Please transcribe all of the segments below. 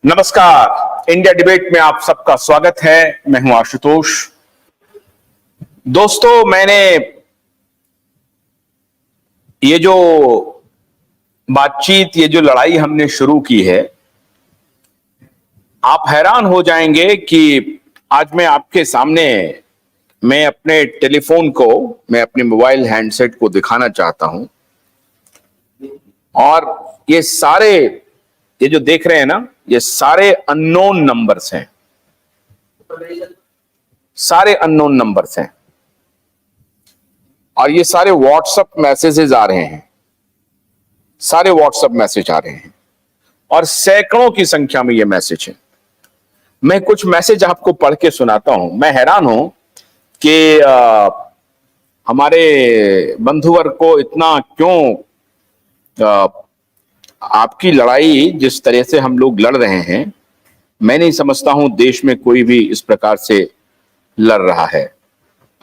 नमस्कार, India debate में आप सबका स्वागत है। मैं हूं आशुतोष। दोस्तों, मैंने ये जो बातचीत, ये जो लड़ाई हमने शुरू की है, आप हैरान हो जाएंगे कि आज मैं आपके सामने मैं अपने टेलीफोन को, मैं अपने मोबाइल हैंडसेट को दिखाना चाहता हूं। और ये जो देख रहे हैं ना, ये सारे अननोन नंबर्स हैं, सारे अननोन नंबर्स हैं। और ये सारे व्हाट्सएप मैसेजेस आ रहे हैं, सारे व्हाट्सएप मैसेज आ रहे हैं और सैकड़ों की संख्या में ये मैसेज है। मैं कुछ मैसेज आपको पढ़ के सुनाता हूं। मैं हैरान हूं कि हमारे बंधुवर्ग को इतना क्यों आपकी लड़ाई जिस तरह से हम लोग लड़ रहे हैं, मैं नहीं समझता हूं देश में कोई भी इस प्रकार से लड़ रहा है।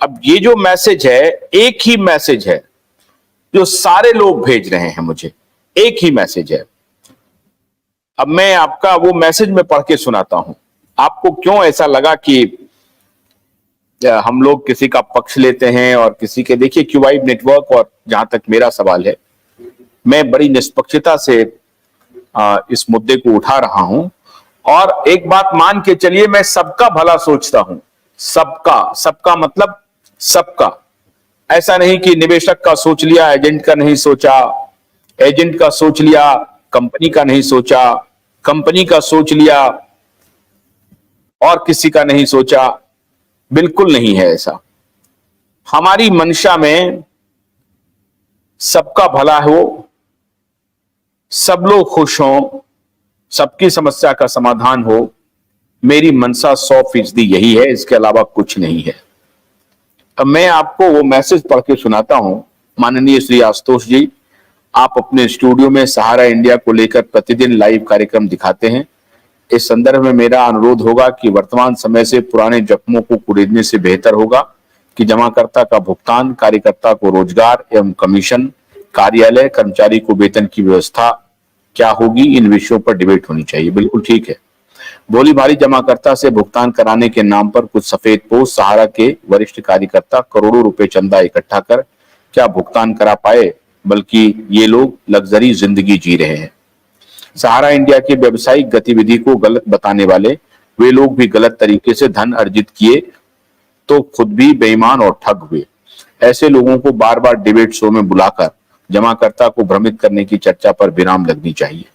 अब ये जो मैसेज है, एक ही मैसेज है जो सारे लोग भेज रहे हैं मुझे, एक ही मैसेज है। अब मैं आपका वो मैसेज में पढ़ के सुनाता हूं। आपको क्यों ऐसा लगा कि हम लोग किसी का पक्ष लेते हैं और किसी के, देखिए क्यूवाइब नेटवर्क, और जहां तक मेरा सवाल है, मैं बड़ी निष्पक्षता से इस मुद्दे को उठा रहा हूं। और एक बात मान के चलिए, मैं सबका भला सोचता हूं। सबका मतलब सबका। ऐसा नहीं कि निवेशक का सोच लिया, एजेंट का नहीं सोचा, एजेंट का सोच लिया, कंपनी का नहीं सोचा, कंपनी का सोच लिया और किसी का नहीं सोचा। बिल्कुल नहीं है ऐसा। हमारी मंशा में सबका भला हो, सब लोग खुश हों, सबकी समस्या का समाधान हो। मेरी मंशा 100% यही है, इसके अलावा कुछ नहीं है। अब मैं आपको वो मैसेज पढ़ के सुनाता हूं। माननीय श्री आशुतोष जी, आप अपने स्टूडियो में सहारा इंडिया को लेकर प्रतिदिन लाइव कार्यक्रम दिखाते हैं। इस संदर्भ में मेरा अनुरोध होगा कि वर्तमान समय से पुराने जख्मों को कुरेदने से बेहतर होगा कि जमाकर्ता का भुगतान, कार्यकर्ता को रोजगार एवं कमीशन, कार्यालय कर्मचारी को वेतन की व्यवस्था क्या होगी, इन विषयों पर डिबेट होनी चाहिए। बिल्कुल ठीक है। भोली भाली जमाकर्ता से भुगतान कराने के नाम पर कुछ सफेद पोस्ट सहारा के वरिष्ठ कार्यकर्ता करोड़ों रुपए चंदा इकट्ठा कर क्या भुगतान करा पाए, बल्कि ये लोग लग्जरी जिंदगी जी रहे हैं। सहारा इंडिया की व्यवसायिक गतिविधि को गलत बताने वाले वे लोग भी गलत तरीके से धन अर्जित किए तो खुद भी बेईमान और ठग हुए। ऐसे लोगों को बार बार डिबेट शो में बुलाकर जमाकर्ता को भ्रमित करने की चर्चा पर विराम लगनी चाहिए।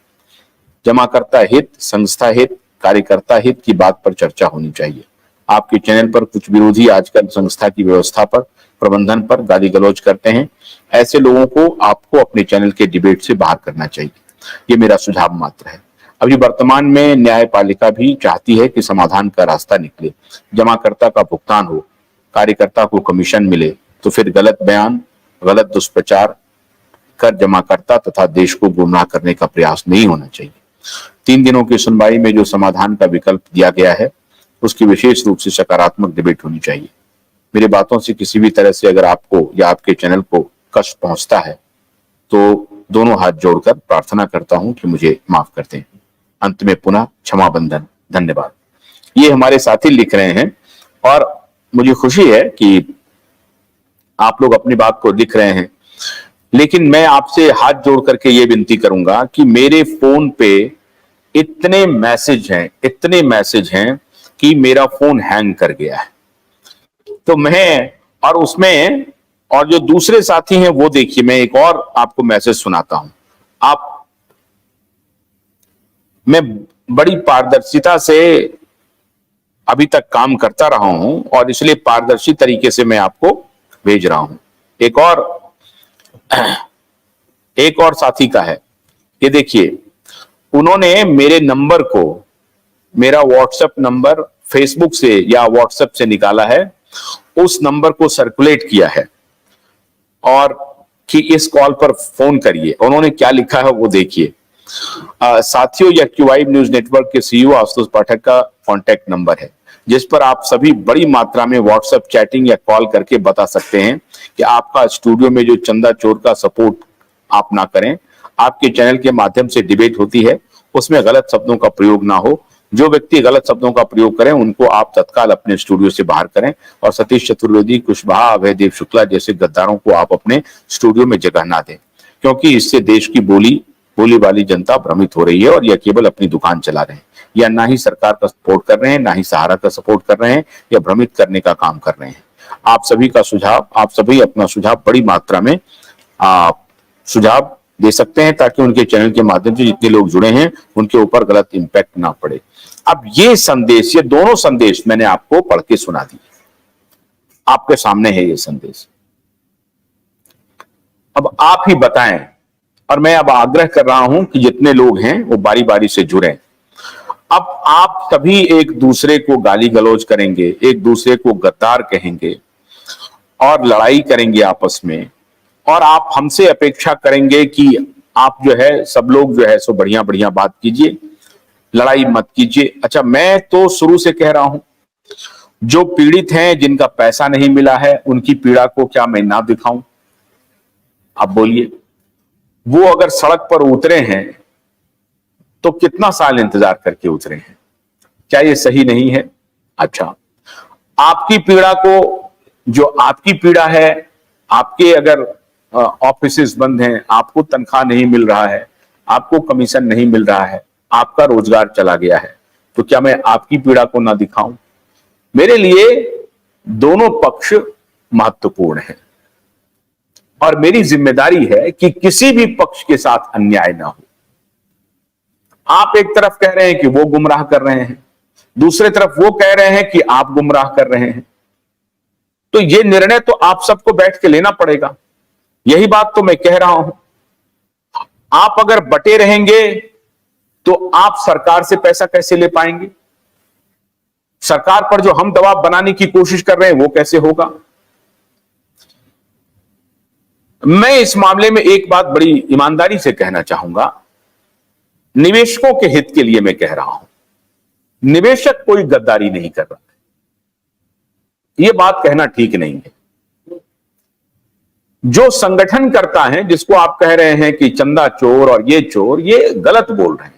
जमाकर्ता हित, संस्था हित, कार्यकर्ता हित की बात पर चर्चा होनी चाहिए। आपके चैनल पर कुछ विरोधी आजकल संस्था की व्यवस्था पर, प्रबंधन पर गाली गलौज करते हैं। ऐसे लोगों को आपको अपने चैनल के डिबेट से बाहर करना चाहिए। ये मेरा सुझाव मात्र है। अभी वर्तमान में न्यायपालिका भी चाहती है कि समाधान का रास्ता निकले, जमाकर्ता का भुगतान हो, कार्यकर्ता को कमीशन मिले, तो फिर गलत बयान, गलत दुष्प्रचार कर जमाकर्ता तथा देश को गुमराह करने का प्रयास नहीं होना चाहिए। 3 दिनों की सुनवाई में जो समाधान का विकल्प दिया गया है, उसकी विशेष रूप से सकारात्मक डिबेट होनी चाहिए। मेरी बातों से किसी भी तरह से अगर आपको या आपके चैनल को कष्ट पहुंचता है तो दोनों हाथ जोड़कर प्रार्थना करता हूं कि मुझे माफ कर दें। अंत में पुनः क्षमा बंधन। धन्यवाद। ये हमारे साथी लिख रहे हैं और मुझे खुशी है कि आप लोग अपनी बात को लिख रहे हैं, लेकिन मैं आपसे हाथ जोड़ करके ये विनती करूंगा कि मेरे फोन पे इतने मैसेज हैं कि मेरा फोन हैंग कर गया है। तो मैं और उसमें और जो दूसरे साथी हैं वो देखिए, मैं एक और आपको मैसेज सुनाता हूं। मैं बड़ी पारदर्शिता से अभी तक काम करता रहा हूं और इसलिए पारदर्शी तरीके से मैं आपको भेज रहा हूं। एक और साथी का है, ये देखिए। उन्होंने मेरे नंबर को, मेरा व्हाट्सएप नंबर फेसबुक से या व्हाट्सएप से निकाला है, उस नंबर को सर्कुलेट किया है और कि इस कॉल पर फोन करिए। उन्होंने क्या लिखा है वो देखिए। साथियों, यह क्यूवाइब न्यूज नेटवर्क के सीईओ आशुतोष पाठक का कॉन्टैक्ट नंबर है, जिस पर आप सभी बड़ी मात्रा में व्हाट्सएप चैटिंग या कॉल करके बता सकते हैं कि आपका स्टूडियो में जो चंदा चोर का सपोर्ट आप ना करें। आपके चैनल के माध्यम से डिबेट होती है, उसमें गलत शब्दों का प्रयोग ना हो। जो व्यक्ति गलत शब्दों का प्रयोग करें उनको आप तत्काल अपने स्टूडियो से बाहर करें, और सतीश चतुर्वेदी, कुशवाहा, अभयदेव शुक्ला जैसे गद्दारों को आप अपने स्टूडियो में जगह ना दें, क्योंकि इससे देश की बोली वाली जनता भ्रमित हो रही है और यह केवल अपनी दुकान चला रहे हैं, या ना ही सरकार का सपोर्ट कर रहे हैं, ना ही सहारा का सपोर्ट कर रहे हैं, या भ्रमित करने का काम कर रहे हैं। आप सभी का सुझाव, आप सभी अपना सुझाव बड़ी मात्रा में आप सुझाव दे सकते हैं, ताकि उनके चैनल के माध्यम से जितने लोग जुड़े हैं उनके ऊपर गलत इंपैक्ट ना पड़े। अब ये संदेश, ये दोनों संदेश मैंने आपको पढ़ के सुना दिए, आपके सामने है ये संदेश। अब आप ही बताएं, और मैं अब आग्रह कर रहा हूं कि जितने लोग हैं वो बारी बारी से जुड़ें। अब आप सभी एक दूसरे को गाली गलौज करेंगे, एक दूसरे को गद्दार कहेंगे और लड़ाई करेंगे आपस में, और आप हमसे अपेक्षा करेंगे कि आप जो है सब लोग जो है सो बढ़िया बढ़िया बात कीजिए, लड़ाई मत कीजिए। अच्छा, मैं तो शुरू से कह रहा हूं, जो पीड़ित हैं, जिनका पैसा नहीं मिला है, उनकी पीड़ा को क्या मैं ना दिखाऊं? आप बोलिए। वो अगर सड़क पर उतरे हैं तो कितना साल इंतजार करके उतरे हैं? क्या ये सही नहीं है? अच्छा, आपकी पीड़ा को, जो आपकी पीड़ा है, आपके अगर ऑफिसेस बंद हैं, आपको तनख्वाह नहीं मिल रहा है, आपको कमीशन नहीं मिल रहा है, आपका रोजगार चला गया है, तो क्या मैं आपकी पीड़ा को ना दिखाऊं? मेरे लिए दोनों पक्ष महत्वपूर्ण हैं और मेरी जिम्मेदारी है कि किसी भी पक्ष के साथ अन्याय ना हो। आप एक तरफ कह रहे हैं कि वो गुमराह कर रहे हैं, दूसरे तरफ वो कह रहे हैं कि आप गुमराह कर रहे हैं, तो ये निर्णय तो आप सबको बैठ के लेना पड़ेगा। यही बात तो मैं कह रहा हूं। आप अगर बटे रहेंगे तो आप सरकार से पैसा कैसे ले पाएंगे? सरकार पर जो हम दबाव बनाने की कोशिश कर रहे हैं वो कैसे होगा? मैं इस मामले में एक बात बड़ी ईमानदारी से कहना चाहूंगा, निवेशकों के हित के लिए मैं कह रहा हूं, निवेशक कोई गद्दारी नहीं कर रहा है, यह बात कहना ठीक नहीं है। जो संगठन करता है, जिसको आप कह रहे हैं कि चंदा चोर और ये चोर, ये गलत बोल रहे हैं।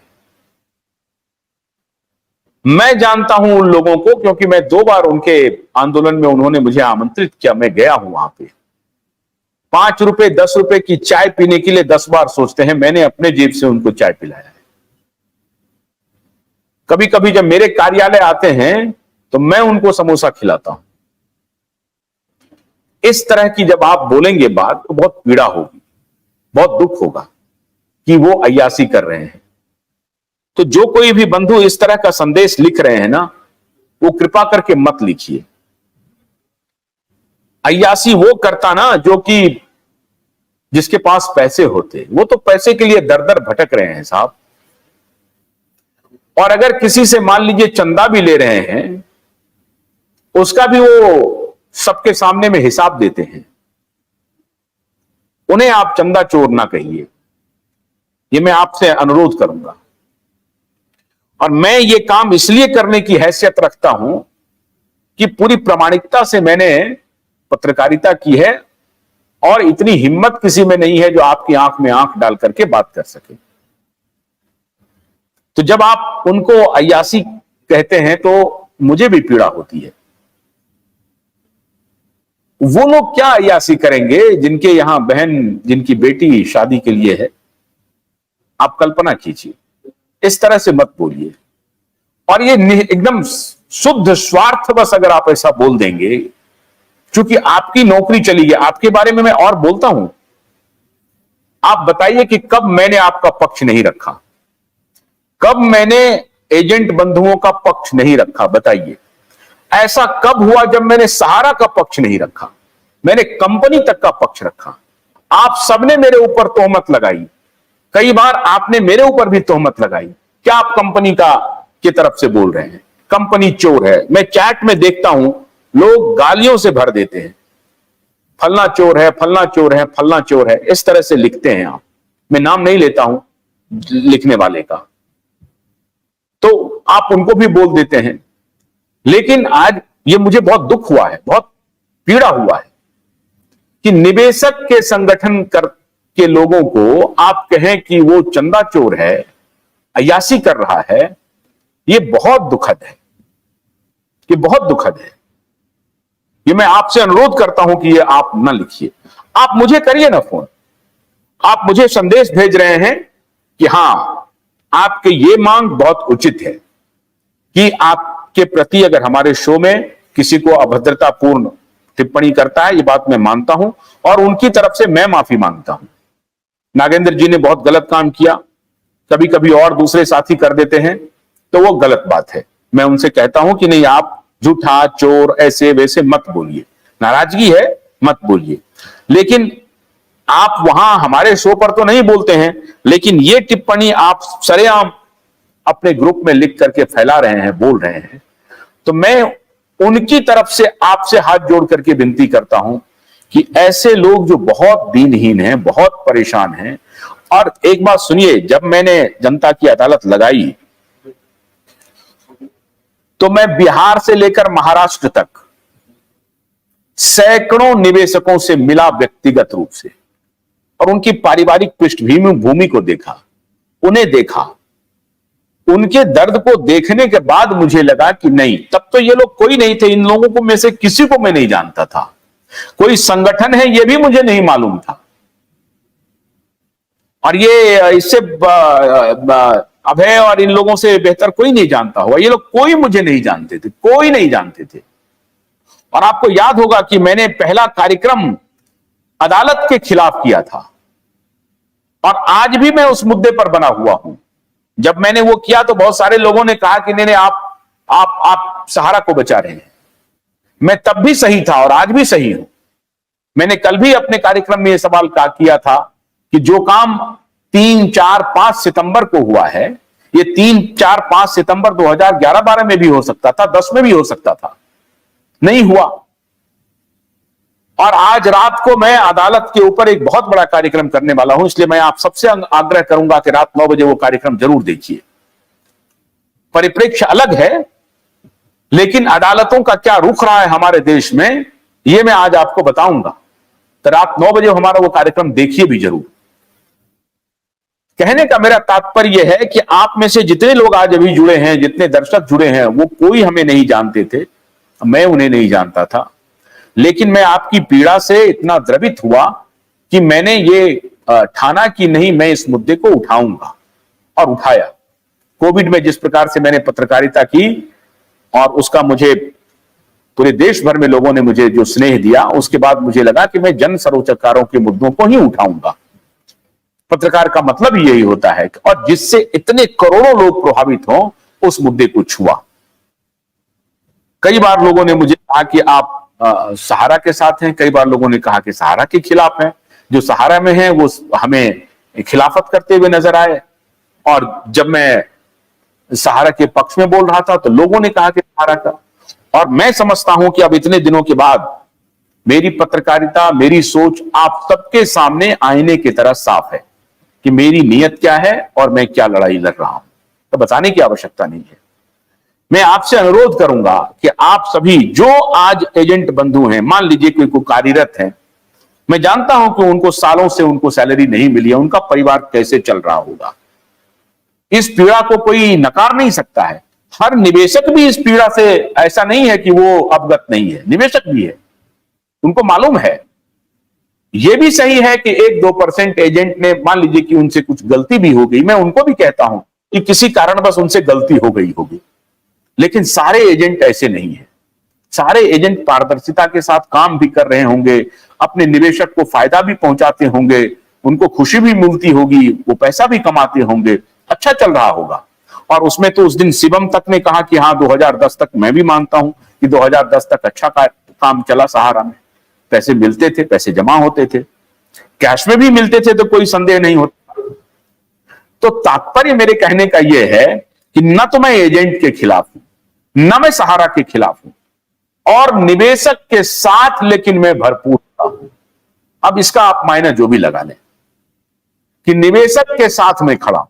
मैं जानता हूं उन लोगों को, क्योंकि मैं 2 बार उनके आंदोलन में उन्होंने मुझे आमंत्रित किया, मैं गया हूं वहां पे। 5 रुपए 10 रुपए की चाय पीने के लिए 10 बार सोचते हैं। मैंने अपने जेब से उनको चाय पिलाया है। कभी कभी जब मेरे कार्यालय आते हैं तो मैं उनको समोसा खिलाता हूं। इस तरह की जब आप बोलेंगे बात तो बहुत पीड़ा होगी, बहुत दुख होगा कि वो अय्यासी कर रहे हैं। तो जो कोई भी बंधु इस तरह का संदेश लिख रहे हैं ना, वो कृपा करके मत लिखिए। अय्यासी वो करता ना जो कि जिसके पास पैसे होते, वो तो पैसे के लिए दर दर भटक रहे हैं साहब। और अगर किसी से मान लीजिए चंदा भी ले रहे हैं, उसका भी वो सबके सामने में हिसाब देते हैं। उन्हें आप चंदा चोर ना कहिए, ये मैं आपसे अनुरोध करूंगा। और मैं ये काम इसलिए करने की हैसियत रखता हूं कि पूरी प्रामाणिकता से मैंने पत्रकारिता की है, और इतनी हिम्मत किसी में नहीं है जो आपकी आंख में आंख डाल करके बात कर सके। तो जब आप उनको अय्यासी कहते हैं तो मुझे भी पीड़ा होती है। वो लोग क्या अय्यासी करेंगे जिनके यहां बहन, जिनकी बेटी शादी के लिए है? आप कल्पना कीजिए। इस तरह से मत बोलिए। और ये एकदम शुद्ध स्वार्थवश अगर आप ऐसा बोल देंगे, क्योंकि आपकी नौकरी चली गई, आपके बारे में मैं और बोलता हूं। आप बताइए कि कब मैंने आपका पक्ष नहीं रखा, कब मैंने एजेंट बंधुओं का पक्ष नहीं रखा? बताइए, ऐसा कब हुआ जब मैंने सहारा का पक्ष नहीं रखा? मैंने कंपनी तक का पक्ष रखा। आप सबने मेरे ऊपर तोहमत लगाई, कई बार आपने मेरे ऊपर भी तोहमत लगाई। क्या आप कंपनी का की तरफ से बोल रहे हैं कंपनी चोर है? मैं चैट में देखता हूं लोग गालियों से भर देते हैं, फलना चोर है, फलना चोर है, फलना चोर है, इस तरह से लिखते हैं आप। मैं नाम नहीं लेता हूं लिखने वाले का, तो आप उनको भी बोल देते हैं। लेकिन आज ये मुझे बहुत दुख हुआ है, बहुत पीड़ा हुआ है कि निवेशक के संगठन के लोगों को आप कहें कि वो चंदा चोर है, अय्यासी कर रहा है, ये बहुत दुखद है, ये बहुत दुखद है। ये मैं आपसे अनुरोध करता हूं कि ये आप ना लिखिए, आप मुझे करिए ना फोन, आप मुझे संदेश भेज रहे हैं कि हां आपके ये मांग बहुत उचित है कि आपके प्रति अगर हमारे शो में किसी को अभद्रतापूर्ण टिप्पणी करता है, ये बात मैं मानता हूं और उनकी तरफ से मैं माफी मांगता हूं। नागेंद्र जी ने बहुत गलत काम किया, कभी कभी और दूसरे साथी कर देते हैं तो वो गलत बात है। मैं उनसे कहता हूं कि नहीं, आप झूठा चोर ऐसे वैसे मत बोलिए, नाराजगी है मत बोलिए, लेकिन आप वहां हमारे शो पर तो नहीं बोलते हैं, लेकिन ये टिप्पणी आप सरेआम अपने ग्रुप में लिख करके फैला रहे हैं, बोल रहे हैं, तो मैं उनकी तरफ से आपसे हाथ जोड़ करके विनती करता हूं कि ऐसे लोग जो बहुत दीनहीन हैं, बहुत परेशान हैं। और एक बात सुनिए, जब मैंने जनता की अदालत लगाई तो मैं बिहार से लेकर महाराष्ट्र तक सैकड़ों निवेशकों से मिला व्यक्तिगत रूप से और उनकी पारिवारिक पृष्ठभूमि को देखा, उन्हें देखा, उनके दर्द को देखने के बाद मुझे लगा कि नहीं, तब तो ये लोग कोई नहीं थे, इन लोगों को में से किसी को मैं नहीं जानता था, कोई संगठन है ये भी मुझे नहीं मालूम था, और ये इससे अभय और इन लोगों से बेहतर कोई नहीं जानता होगा, ये लोग कोई मुझे नहीं जानते थे, कोई नहीं जानते थे। और आपको याद होगा कि मैंने पहला कार्यक्रम अदालत के खिलाफ किया था और आज भी मैं उस मुद्दे पर बना हुआ हूं। जब मैंने वो किया तो बहुत सारे लोगों ने कहा कि नहीं, आप सहारा को बचा रहे हैं। मैं तब भी सही था और आज भी सही हूं। मैंने कल भी अपने कार्यक्रम में यह सवाल किया था कि जो काम 3, 4, 5 सितंबर को हुआ है, ये 3, 4, 5 सितंबर 2011-12 में भी हो सकता था, 10 में भी हो सकता था, नहीं हुआ। और आज रात को मैं अदालत के ऊपर एक बहुत बड़ा कार्यक्रम करने वाला हूं, इसलिए मैं आप सबसे आग्रह करूंगा कि रात 9 बजे वो कार्यक्रम जरूर देखिए। परिप्रेक्ष्य अलग है, लेकिन अदालतों का क्या रुख रहा है हमारे देश में, ये मैं आज आपको बताऊंगा। तो रात 9 बजे हमारा वो कार्यक्रम देखिए भी जरूर। कहने का मेरा तात्पर्य है कि आप में से जितने लोग आज अभी जुड़े हैं, जितने दर्शक जुड़े हैं, वो कोई हमें नहीं जानते थे, मैं उन्हें नहीं जानता था, लेकिन मैं आपकी पीड़ा से इतना द्रवित हुआ कि मैंने ये ठाना कि नहीं, मैं इस मुद्दे को उठाऊंगा और उठाया। कोविड में जिस प्रकार से मैंने पत्रकारिता की और उसका मुझे पूरे देश भर में लोगों ने मुझे जो स्नेह दिया, उसके बाद मुझे लगा कि मैं जन सरोकारों के मुद्दों को ही उठाऊंगा। पत्रकार का मतलब ही यही होता है, और जिससे इतने करोड़ों लोग प्रभावित हों, उस मुद्दे को छुआ। कई बार लोगों ने मुझे कहा कि आप सहारा के साथ हैं, कई बार लोगों ने कहा कि सहारा के खिलाफ हैं। जो सहारा में हैं वो हमें खिलाफत करते हुए नजर आए, और जब मैं सहारा के पक्ष में बोल रहा था तो लोगों ने कहा कि सहारा का। और मैं समझता हूं कि अब इतने दिनों के बाद मेरी पत्रकारिता, मेरी सोच आप सबके सामने आईने की तरह साफ है कि मेरी नीयत क्या है और मैं क्या लड़ाई लड़ रहा हूं, तो बताने की आवश्यकता नहीं है। मैं आपसे अनुरोध करूंगा कि आप सभी जो आज एजेंट बंधु हैं, मान लीजिए कोई कार्यरत है, मैं जानता हूं कि उनको सालों से उनको सैलरी नहीं मिली है, उनका परिवार कैसे चल रहा होगा, इस पीड़ा को कोई नकार नहीं सकता है। हर निवेशक भी इस पीड़ा से, ऐसा नहीं है कि वो अवगत नहीं है, निवेशक भी है, उनको मालूम है। यह भी सही है कि 1-2% एजेंट ने, मान लीजिए कि उनसे कुछ गलती भी हो गई, मैं उनको भी कहता हूं कि किसी कारणवश उनसे गलती हो गई होगी, लेकिन सारे एजेंट ऐसे नहीं है। सारे एजेंट पारदर्शिता के साथ काम भी कर रहे होंगे, अपने निवेशक को फायदा भी पहुंचाते होंगे, उनको खुशी भी मिलती होगी, वो पैसा भी कमाते होंगे, अच्छा चल रहा होगा। और उसमें तो उस दिन शिवम तक ने कहा कि हाँ 2010 तक, मैं भी मानता हूं कि 2010 तक अच्छा काम चला सहारा में, पैसे मिलते थे, पैसे जमा होते थे, कैश में भी मिलते थे, तो कोई संदेह नहीं होता। तो तात्पर्य मेरे कहने का यह है कि न तो मैं एजेंट के खिलाफ हूं, न मैं सहारा के खिलाफ हूं, और निवेशक के साथ लेकिन मैं भरपूर हूं। अब इसका आप मायना जो भी लगा लें कि निवेशक के साथ मैं खड़ा हूं,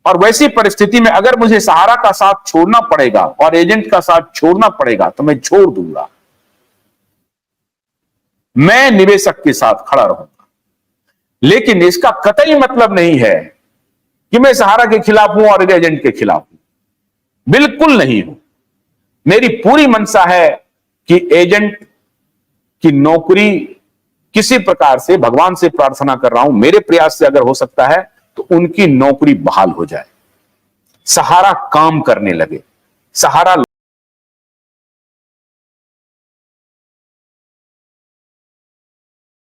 और वैसी परिस्थिति में अगर मुझे सहारा का साथ छोड़ना पड़ेगा और एजेंट का साथ छोड़ना पड़ेगा तो मैं छोड़ दूंगा, मैं निवेशक के साथ खड़ा रहूंगा। लेकिन इसका कतई मतलब नहीं है कि मैं सहारा के खिलाफ हूं और एजेंट के खिलाफ हूं, बिल्कुल नहीं हूं। मेरी पूरी मंशा है कि एजेंट की नौकरी किसी प्रकार से, भगवान से प्रार्थना कर रहा हूं, मेरे प्रयास से अगर हो सकता है तो उनकी नौकरी बहाल हो जाए, सहारा काम करने लगे, सहारा